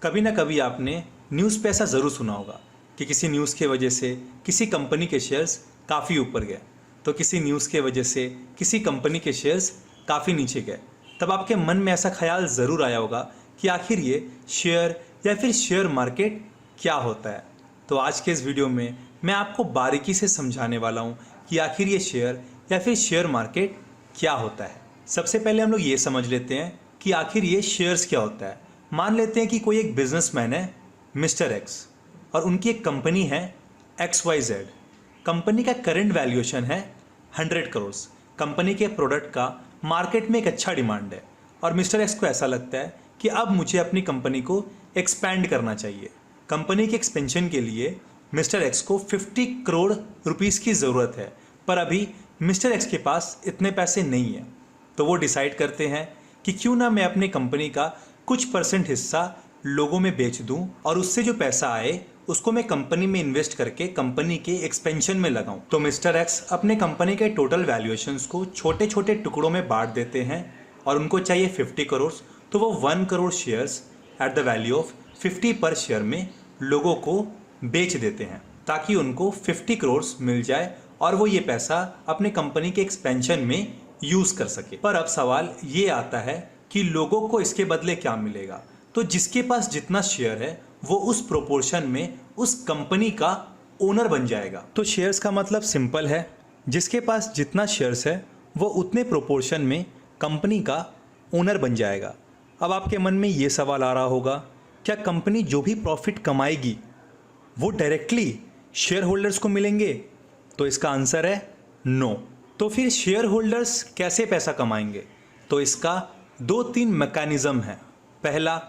कभी ना कभी आपने न्यूज़ पे ऐसा ज़रूर सुना होगा कि किसी न्यूज़ के वजह से किसी कंपनी के शेयर्स काफ़ी ऊपर गए, तो किसी न्यूज़ के वजह से किसी कंपनी के शेयर्स काफ़ी नीचे गए। तब आपके मन में ऐसा ख्याल ज़रूर आया होगा कि आखिर ये शेयर या फिर शेयर मार्केट क्या होता है। तो आज के इस वीडियो में मैं आपको बारीकी से समझाने वाला हूँ कि आखिर ये शेयर या फिर शेयर मार्केट क्या होता है। सबसे पहले हम लोग ये समझ लेते हैं कि आखिर ये शेयर्स क्या होता है। मान लेते हैं कि कोई एक बिजनेसमैन है मिस्टर एक्स और उनकी एक कंपनी है XYZ। कंपनी का करंट वैल्यूएशन है 100 करोड़। कंपनी के प्रोडक्ट का मार्केट में एक अच्छा डिमांड है और मिस्टर एक्स को ऐसा लगता है कि अब मुझे अपनी कंपनी को एक्सपैंड करना चाहिए। कंपनी के एक्सपेंशन के लिए मिस्टर एक्स को 50 करोड़ रुपीस की ज़रूरत है, पर अभी मिस्टर एक्स के पास इतने पैसे नहीं है। तो वो डिसाइड करते हैं कि क्यों ना मैं अपनी कंपनी का कुछ % हिस्सा लोगों में बेच दूं और उससे जो पैसा आए उसको मैं कंपनी में इन्वेस्ट करके कंपनी के एक्सपेंशन में लगाऊं। तो मिस्टर एक्स अपने कंपनी के टोटल वैल्यूएशंस को छोटे छोटे टुकड़ों में बांट देते हैं और उनको चाहिए 50 करोड़, तो वो 1 crore shares at the value of 50 पर शेयर में लोगों को बेच देते हैं ताकि उनको 50 करोड़ मिल जाए और वो ये पैसा अपने कंपनी के एक्सपेंशन में यूज़ कर सके। पर अब सवाल ये आता है कि लोगों को इसके बदले क्या मिलेगा। तो जिसके पास जितना शेयर है वो उस प्रोपोर्शन में उस कंपनी का ओनर बन जाएगा। तो शेयर्स का मतलब सिंपल है, जिसके पास जितना शेयर्स है वो उतने प्रोपोर्शन में कंपनी का ओनर बन जाएगा। अब आपके मन में ये सवाल आ रहा होगा, क्या कंपनी जो भी प्रॉफिट कमाएगी वो डायरेक्टली शेयर होल्डर्स को मिलेंगे? तो इसका आंसर है नो। तो फिर शेयर होल्डर्स कैसे पैसा कमाएंगे? तो इसका 2-3 मैकेनिज्म है। पहला,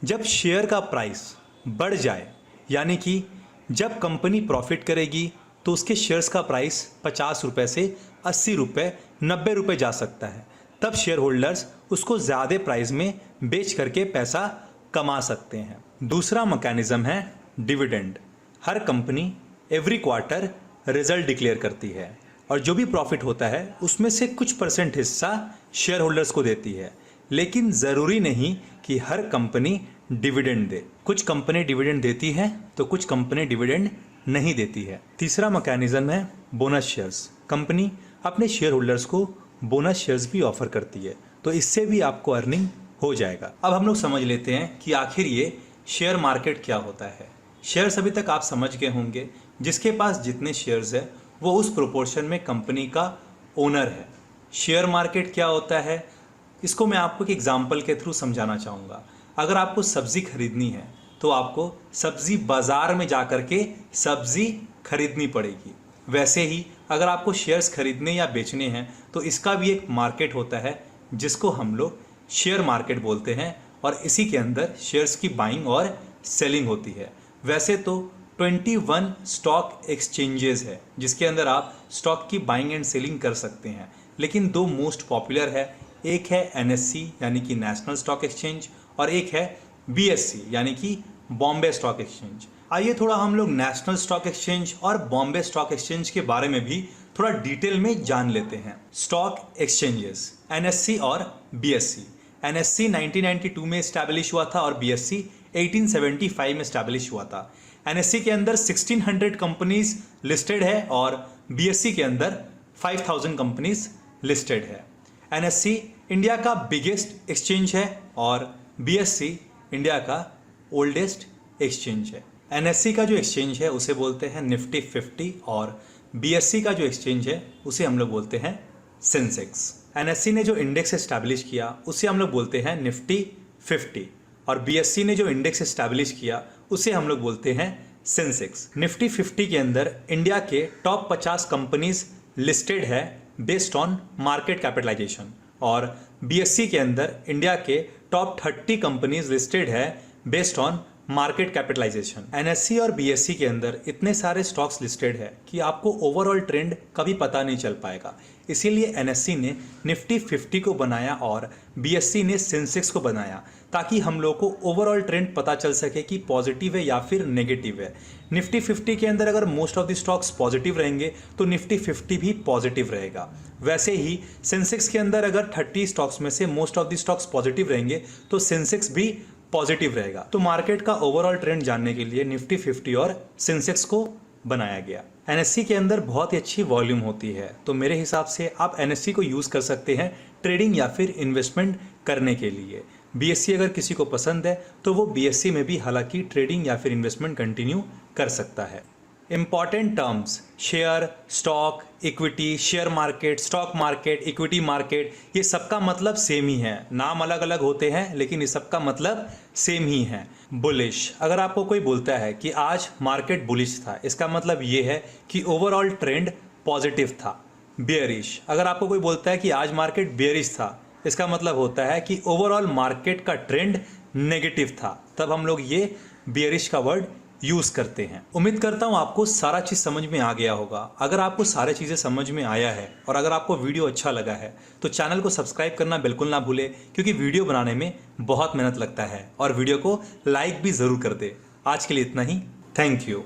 जब शेयर का प्राइस बढ़ जाए, यानी कि जब कंपनी प्रॉफिट करेगी तो उसके शेयर्स का प्राइस 50 रुपये से 80 रुपये 90 रुपये जा सकता है, तब शेयर होल्डर्स उसको ज़्यादा प्राइस में बेच करके पैसा कमा सकते हैं। दूसरा मैकेनिज्म है डिविडेंड। हर company every quarter result declare करती है और जो भी प्रॉफिट होता है उसमें से कुछ % हिस्सा शेयर होल्डर्स को देती है, लेकिन ज़रूरी नहीं कि हर कंपनी डिविडेंड दे। कुछ कंपनी डिविडेंड देती है तो कुछ कंपनी डिविडेंड नहीं देती है। तीसरा मैकेनिज्म है बोनस शेयर्स। कंपनी अपने शेयर होल्डर्स को बोनस शेयर्स भी ऑफर करती है, तो इससे भी आपको अर्निंग हो जाएगा। अब हम लोग समझ लेते हैं कि आखिर ये शेयर मार्केट क्या होता है। शेयर्स अभी तक आप समझ गए होंगे, जिसके पास जितने शेयर्स है वो उस प्रोपोर्शन में कंपनी का ओनर है। शेयर मार्केट क्या होता है, इसको मैं आपको एक एग्जाम्पल के थ्रू समझाना चाहूँगा। अगर आपको सब्ज़ी खरीदनी है तो आपको सब्ज़ी बाज़ार में जा कर के सब्ज़ी खरीदनी पड़ेगी। वैसे ही अगर आपको शेयर्स खरीदने या बेचने हैं तो इसका भी एक मार्केट होता है जिसको हम लोग शेयर मार्केट बोलते हैं और इसी के अंदर शेयर्स की बाइंग और सेलिंग होती है। वैसे तो 21 स्टॉक एक्सचेंजेस है जिसके अंदर आप स्टॉक की बाइंग एंड सेलिंग कर सकते हैं, लेकिन 2 मोस्ट पॉपुलर है। एक है NSE यानी कि नेशनल स्टॉक एक्सचेंज और एक है BSE यानी कि बॉम्बे स्टॉक एक्सचेंज। आइए थोड़ा हम लोग नेशनल स्टॉक एक्सचेंज और बॉम्बे स्टॉक एक्सचेंज के बारे में भी थोड़ा डिटेल में जान लेते हैं। स्टॉक एक्सचेंजेस NSE और BSE। NSE 1992 में इस्टेब्लिश हुआ था और BSE 1875 में इस्टेब्लिश हुआ था। NSE के अंदर 1600 कंपनीज लिस्टेड है और BSE के अंदर 5000 कंपनीज लिस्टेड है। NSE इंडिया का बिगेस्ट एक्सचेंज है और BSE इंडिया का ओल्डेस्ट एक्सचेंज है। NSE का जो एक्सचेंज है उसे बोलते हैं निफ्टी 50 और BSE का जो एक्सचेंज है उसे हम लोग बोलते हैं सेंसेक्स। NSE ने जो इंडेक्स एस्टैब्लिश किया उसे हम लोग बोलते हैं निफ्टी 50 और BSE ने जो इंडेक्स एस्टैब्लिश किया उसे हम लोग बोलते हैं सेंसेक्स। निफ्टी 50 के अंदर इंडिया के टॉप 50 कंपनीज लिस्टेड है बेस्ड ऑन मार्केट कैपिटलाइजेशन और BSE के अंदर इंडिया के टॉप 30 कंपनीज लिस्टेड है based on market capitalisation. NSE और BSE के अंदर इतने सारे स्टॉक्स लिस्टेड है कि आपको ओवरऑल ट्रेंड कभी पता नहीं चल पाएगा। इसीलिए NSE ने निफ्टी 50 को बनाया और BSE ने सेंसेक्स को बनाया ताकि हम लोग को ओवरऑल ट्रेंड पता चल सके कि पॉजिटिव है या फिर नेगेटिव है। निफ्टी 50 के अंदर अगर most of the stocks positive रहेंगे तो निफ्टी 50 भी पॉजिटिव रहेगा। वैसे ही सेंसेक्स के अंदर अगर 30 स्टॉक्स में से most of the stocks positive रहेंगे तो सेंसेक्स भी पॉजिटिव रहेगा। तो मार्केट का ओवरऑल ट्रेंड जानने के लिए निफ्टी 50 और सेंसेक्स को बनाया गया। एनएससी के अंदर बहुत ही अच्छी वॉल्यूम होती है, तो मेरे हिसाब से आप एनएससी को यूज़ कर सकते हैं ट्रेडिंग या फिर इन्वेस्टमेंट करने के लिए। बीएससी अगर किसी को पसंद है तो वो बीएससी में भी हालांकि ट्रेडिंग या फिर इन्वेस्टमेंट कंटिन्यू कर सकता है। Important terms share, stock, equity, share market, stock market, equity market, ये सबका मतलब सेम ही है। नाम अलग अलग होते हैं लेकिन ये सबका मतलब सेम ही है। बुलिश, अगर आपको कोई बोलता है कि आज मार्केट बुलिश था, इसका मतलब ये है कि ओवरऑल ट्रेंड पॉजिटिव था। बेयरिश, अगर आपको कोई बोलता है कि आज मार्केट बेयरिश था, इसका मतलब होता है कि ओवरऑल मार्केट का ट्रेंड नेगेटिव था, तब हम लोग ये बेयरिश का वर्ड यूज करते हैं। उम्मीद करता हूँ आपको सारा चीज समझ में आ गया होगा। अगर आपको सारी चीजें समझ में आया है और अगर आपको वीडियो अच्छा लगा है तो चैनल को सब्सक्राइब करना बिल्कुल ना भूले, क्योंकि वीडियो बनाने में बहुत मेहनत लगता है। और वीडियो को लाइक भी जरूर कर दे। आज के लिए इतना ही। Thank you.